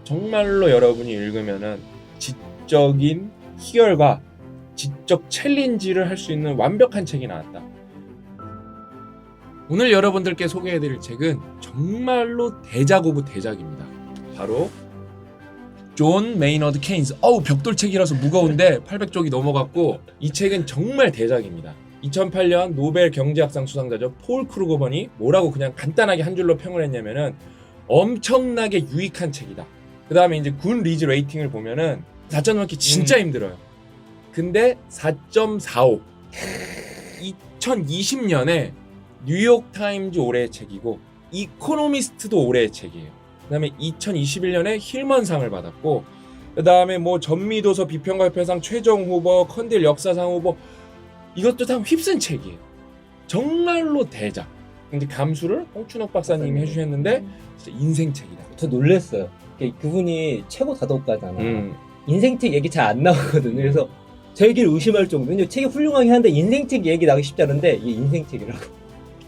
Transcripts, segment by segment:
정말로 여러분이 읽으면은 지적인 희열과 지적 챌린지를 할 수 있는 완벽한 책이 나왔다. 오늘 여러분들께 소개해드릴 책은 정말로 대작 오브 대작입니다. 바로 존 메이너드 케인스. 벽돌책이라서 무거운데 800쪽이 넘어갔고, 이 책은 정말 대작입니다. 2008년 노벨 경제학상 수상자죠. 폴 크루거번이 뭐라고 그냥 간단하게 한 줄로 평을 했냐면은 엄청나게 유익한 책이다. 그 다음에 이제 군 리즈 레이팅을 보면은 4점 넘기 진짜 힘들어요. 근데 4.45. 2020년에 뉴욕타임즈 올해의 책이고 이코노미스트도 올해의 책이에요. 그 다음에 2021년에 힐먼상을 받았고, 그 다음에 뭐 전미도서 비평가협회상 최종 후보, 컨딜 역사상 후보, 이것도 다 휩쓴 책이에요. 정말로 대작. 근데 감수를 홍춘옥 박사님이 해주셨는데 진짜 인생책이다. 저 놀랬어요. 그분이 최고 다독가잖아. 인생책 얘기 잘 안 나오거든요. 그래서 저 얘기를 의심할 정도로 책이 훌륭하긴 한데 인생책 얘기 나오기 쉽지 않은데 이게 인생책이라고.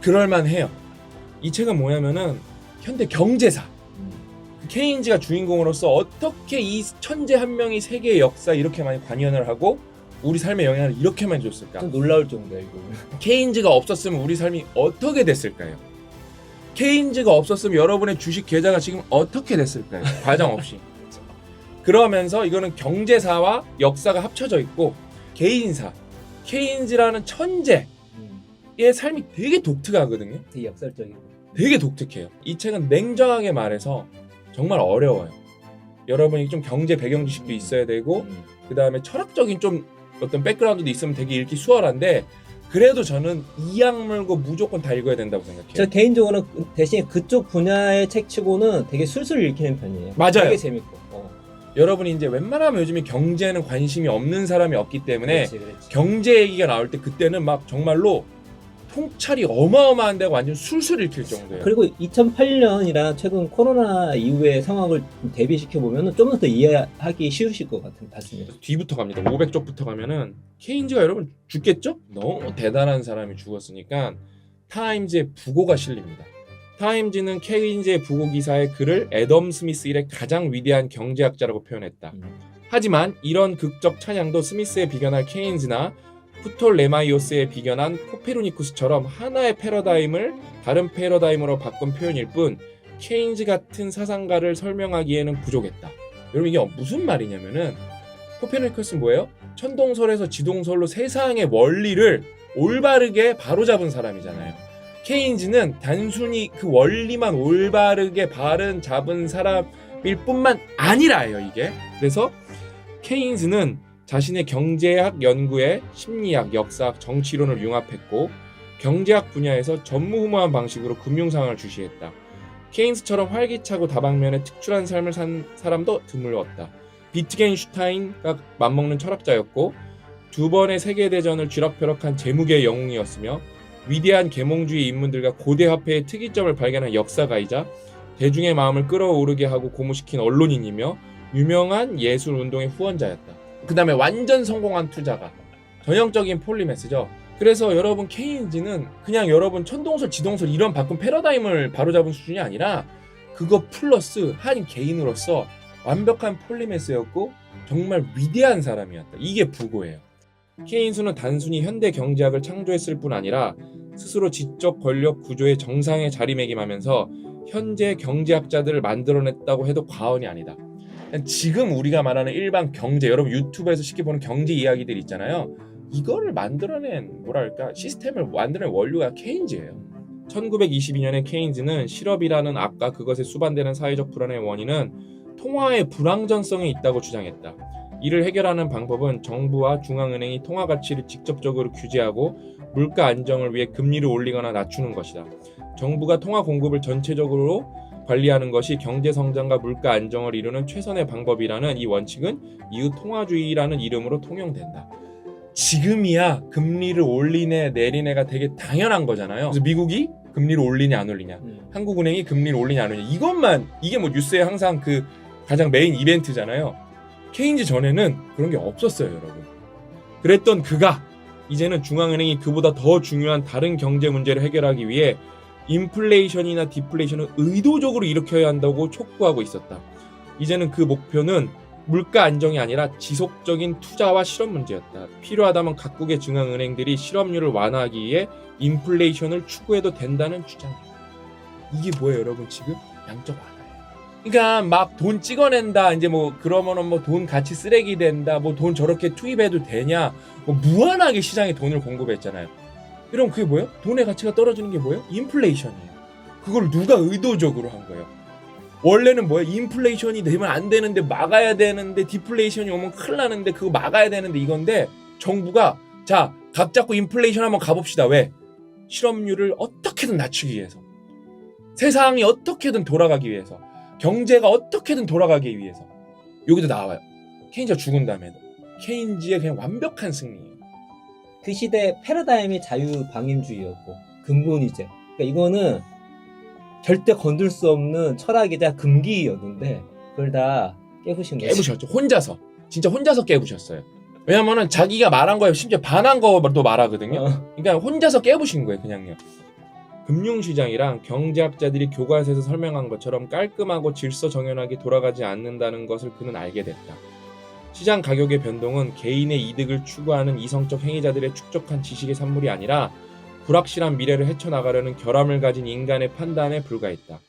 그럴만해요. 이 책은 뭐냐면은 현대 경제사. 케인즈가 주인공으로서 어떻게 이 천재 한 명이 세계의 역사에 이렇게 많이 관여를 하고 우리 삶에 영향을 이렇게 많이 줬을까? 좀 놀라울 정도야 이거. 케인즈가 없었으면 우리 삶이 어떻게 됐을까요? 케인즈가 없었으면 여러분의 주식 계좌가 지금 어떻게 됐을까요? 과정 없이. 그러면서 이거는 경제사와 역사가 합쳐져 있고, 개인사, 케인즈라는 천재의 삶이 되게 독특하거든요. 되게 역설적이고. 되게 독특해요. 이 책은 냉정하게 말해서 정말 어려워요. 여러분이 좀 경제 배경 지식도 있어야 되고, 그 다음에 철학적인 좀 어떤 백그라운드도 있으면 되게 읽기 수월한데, 그래도 저는 이악 물고 무조건 다 읽어야 된다고 생각해요. 저 개인적으로는 대신 그쪽 분야의 책 치고는 되게 술술 읽히는 편이에요. 맞아요. 되게 재밌고. 여러분이 이제 웬만하면 요즘에 경제에는 관심이 없는 사람이 없기 때문에 그렇지. 경제 얘기가 나올 때 그때는 막 정말로 통찰이 어마어마한 데가 완전 술술 읽힐 정도예요. 그리고 2008년이라 최근 코로나 이후의 상황을 대비시켜 보면 좀 더 이해하기 쉬우실 것 같습니다. 뒤부터 갑니다. 500쪽부터 가면은 케인즈가 여러분 죽겠죠? 너무 대단한 사람이 죽었으니까 타임즈의 부고가 실립니다. 타임즈는 케인즈의 부고 기사에 그를 애덤 스미스 일의 가장 위대한 경제학자라고 표현했다. 하지만 이런 극적 찬양도 스미스에 비견할 케인즈나 프톨레마이오스에 비견한 코페르니쿠스처럼 하나의 패러다임을 다른 패러다임으로 바꾼 표현일 뿐 케인즈 같은 사상가를 설명하기에는 부족했다. 여러분 이게 무슨 말이냐면은, 코페르니쿠스는 뭐예요? 천동설에서 지동설로 세상의 원리를 올바르게 바로잡은 사람이잖아요. 케인즈는 단순히 그 원리만 올바르게 바른 잡은 사람일 뿐만 아니라요, 이게. 그래서 케인즈는 자신의 경제학 연구에 심리학, 역사학, 정치론을 융합했고 경제학 분야에서 전무후무한 방식으로 금융상황을 주시했다. 케인스처럼 활기차고 다방면에 특출한 삶을 산 사람도 드물었다. 비트겐슈타인과 맞먹는 철학자였고 두 번의 세계대전을 쥐락펴락한 재무계의 영웅이었으며 위대한 계몽주의 인물들과 고대 화폐의 특이점을 발견한 역사가이자 대중의 마음을 끌어오르게 하고 고무시킨 언론인이며 유명한 예술 운동의 후원자였다. 그 다음에 완전 성공한 투자가, 전형적인 폴리매스죠. 그래서 여러분 케인즈는 그냥 여러분 천동설, 지동설 이런 바꾼 패러다임을 바로잡은 수준이 아니라 그거 플러스 한 개인으로서 완벽한 폴리매스였고 정말 위대한 사람이었다. 이게 부고예요. 케인스는 단순히 현대 경제학을 창조했을 뿐 아니라 스스로 지적 권력 구조의 정상에 자리매김하면서 현재 경제학자들을 만들어냈다고 해도 과언이 아니다. 지금 우리가 말하는 일반 경제, 여러분 유튜브에서 쉽게 보는 경제 이야기들 있잖아요. 이거를 만들어낸 시스템을 만들어낸 원료가 케인즈예요. 1922년에 케인즈는 실업이라는 악과 그것에 수반되는 사회적 불안의 원인은 통화의 불완전성에 있다고 주장했다. 이를 해결하는 방법은 정부와 중앙은행이 통화 가치를 직접적으로 규제하고 물가 안정을 위해 금리를 올리거나 낮추는 것이다. 정부가 통화 공급을 전체적으로 관리하는 것이 경제 성장과 물가 안정을 이루는 최선의 방법이라는 이 원칙은 이후 통화주의라는 이름으로 통용된다. 지금이야 금리를 올리네 내리네가 되게 당연한 거잖아요. 그래서 미국이 금리를 올리냐 안 올리냐, 한국은행이 금리를 올리냐 안 올리냐, 이것만, 이게 뭐 뉴스에 항상 그 가장 메인 이벤트잖아요. 케인즈 전에는 그런 게 없었어요, 여러분. 그랬던 그가 이제는 중앙은행이 그보다 더 중요한 다른 경제 문제를 해결하기 위해 인플레이션이나 디플레이션을 의도적으로 일으켜야 한다고 촉구하고 있었다. 이제는 그 목표는 물가 안정이 아니라 지속적인 투자와 실업 문제였다. 필요하다면 각국의 중앙은행들이 실업률을 완화하기 위해 인플레이션을 추구해도 된다는 주장이다. 이게 뭐예요, 여러분? 지금 양적 완화예요. 그러니까 막 돈 찍어낸다. 이제 뭐 그러면은 뭐 돈 가치 쓰레기 된다. 뭐 돈 저렇게 투입해도 되냐? 뭐 무한하게 시장에 돈을 공급했잖아요. 그럼 그게 뭐예요? 돈의 가치가 떨어지는 게 뭐예요? 인플레이션이에요. 그걸 누가 의도적으로 한 거예요? 원래는 뭐예요? 인플레이션이 되면 안 되는데 막아야 되는데 디플레이션이 오면 큰일 나는데 그거 막아야 되는데 이건데 정부가 자, 각 잡고 인플레이션 한번 가봅시다. 왜? 실업률을 어떻게든 낮추기 위해서. 세상이 어떻게든 돌아가기 위해서. 경제가 어떻게든 돌아가기 위해서. 여기도 나와요. 케인즈가 죽은 다음에도. 케인즈의 그냥 완벽한 승리예요. 그 시대 패러다임이 자유방임주의였고 근본이제. 그러니까 이거는 절대 건들 수 없는 철학이자 금기였는데 그걸 다 깨부신 거죠. 깨부셨죠. 혼자서. 진짜 혼자서 깨부셨어요. 왜냐면은 자기가 말한 거에 심지어 반한 거도 말하거든요. 그러니까 혼자서 깨부신 거예요. 그냥요. 금융시장이랑 경제학자들이 교과서에서 설명한 것처럼 깔끔하고 질서정연하게 돌아가지 않는다는 것을 그는 알게 됐다. 시장 가격의 변동은 개인의 이득을 추구하는 이성적 행위자들의 축적한 지식의 산물이 아니라 불확실한 미래를 헤쳐나가려는 결함을 가진 인간의 판단에 불과했다.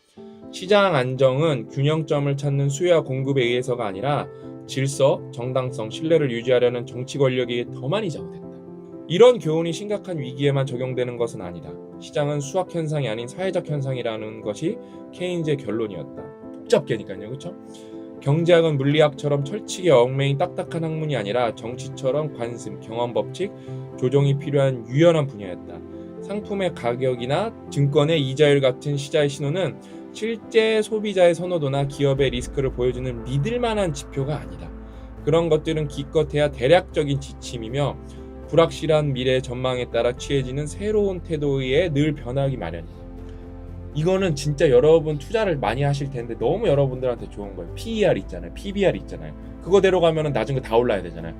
시장 안정은 균형점을 찾는 수요와 공급에 의해서가 아니라 질서, 정당성, 신뢰를 유지하려는 정치 권력에 더 많이 좌우됐다. 이런 교훈이 심각한 위기에만 적용되는 것은 아니다. 시장은 수학 현상이 아닌 사회적 현상이라는 것이 케인즈의 결론이었다. 복잡게니까요, 그렇죠? 경제학은 물리학처럼 철칙에 얽매인 딱딱한 학문이 아니라 정치처럼 관습, 경험 법칙, 조정이 필요한 유연한 분야였다. 상품의 가격이나 증권의 이자율 같은 시장의 신호는 실제 소비자의 선호도나 기업의 리스크를 보여주는 믿을만한 지표가 아니다. 그런 것들은 기껏해야 대략적인 지침이며 불확실한 미래의 전망에 따라 취해지는 새로운 태도에 늘 변하기 마련이다. 이거는 진짜 여러분 투자를 많이 하실 텐데 너무 여러분들한테 좋은 거예요. PER 있잖아요. PBR 있잖아요. 그거대로 가면은 나중에 다 올라야 되잖아요.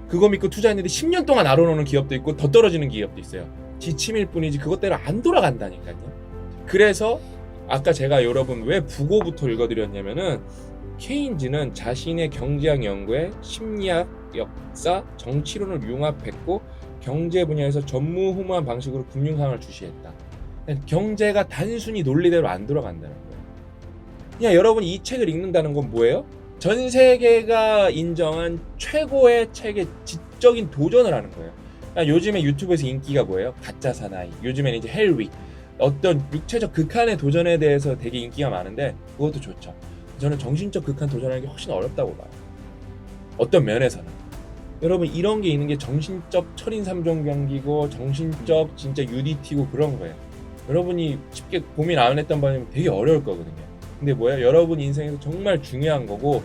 그거 믿고 투자했는데 10년 동안 알아놓는 기업도 있고 더 떨어지는 기업도 있어요. 지침일 뿐이지 그것대로 안 돌아간다니까요. 그래서 아까 제가 여러분 왜 부고부터 읽어드렸냐면은 케인즈는 자신의 경제학 연구에 심리학, 역사, 정치론을 융합했고 경제 분야에서 전무후무한 방식으로 금융상을 주시했다. 경제가 단순히 논리대로 안 돌아간다는 거예요. 그냥 여러분이 이 책을 읽는다는 건 뭐예요? 전 세계가 인정한 최고의 책의 지적인 도전을 하는 거예요. 그러니까 요즘에 유튜브에서 인기가 뭐예요? 가짜 사나이. 요즘에는 이제 헬윅. 어떤 육체적 극한의 도전에 대해서 되게 인기가 많은데 그것도 좋죠. 저는 정신적 극한 도전하는 게 훨씬 어렵다고 봐요. 어떤 면에서는. 여러분 이런 게 있는 게 정신적 철인 3종 경기고 정신적 진짜 UDT고 그런 거예요. 여러분이 쉽게 고민 안 했던 바람에 되게 어려울 거거든요. 근데 뭐예요? 여러분 인생에서 정말 중요한 거고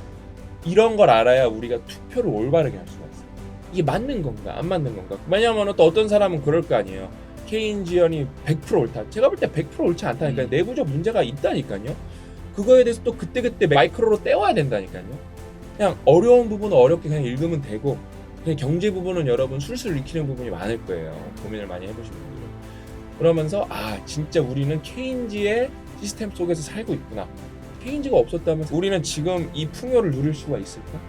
이런 걸 알아야 우리가 투표를 올바르게 할 수가 있어요. 이게 맞는 건가 안 맞는 건가. 왜냐하면 또 어떤 사람은 그럴 거 아니에요. 케인지언이 100% 옳다. 제가 볼 때 100% 옳지 않다니까요. 내부적 문제가 있다니까요. 그거에 대해서 또 그때그때 마이크로로 떼와야 된다니까요. 그냥 어려운 부분은 어렵게 그냥 읽으면 되고 그냥 경제 부분은 여러분 술술 읽히는 부분이 많을 거예요. 고민을 많이 해보신 분들은. 그러면서 진짜 우리는 케인즈의 시스템 속에서 살고 있구나. 케인즈가 없었다면 우리는 지금 이 풍요를 누릴 수가 있을까?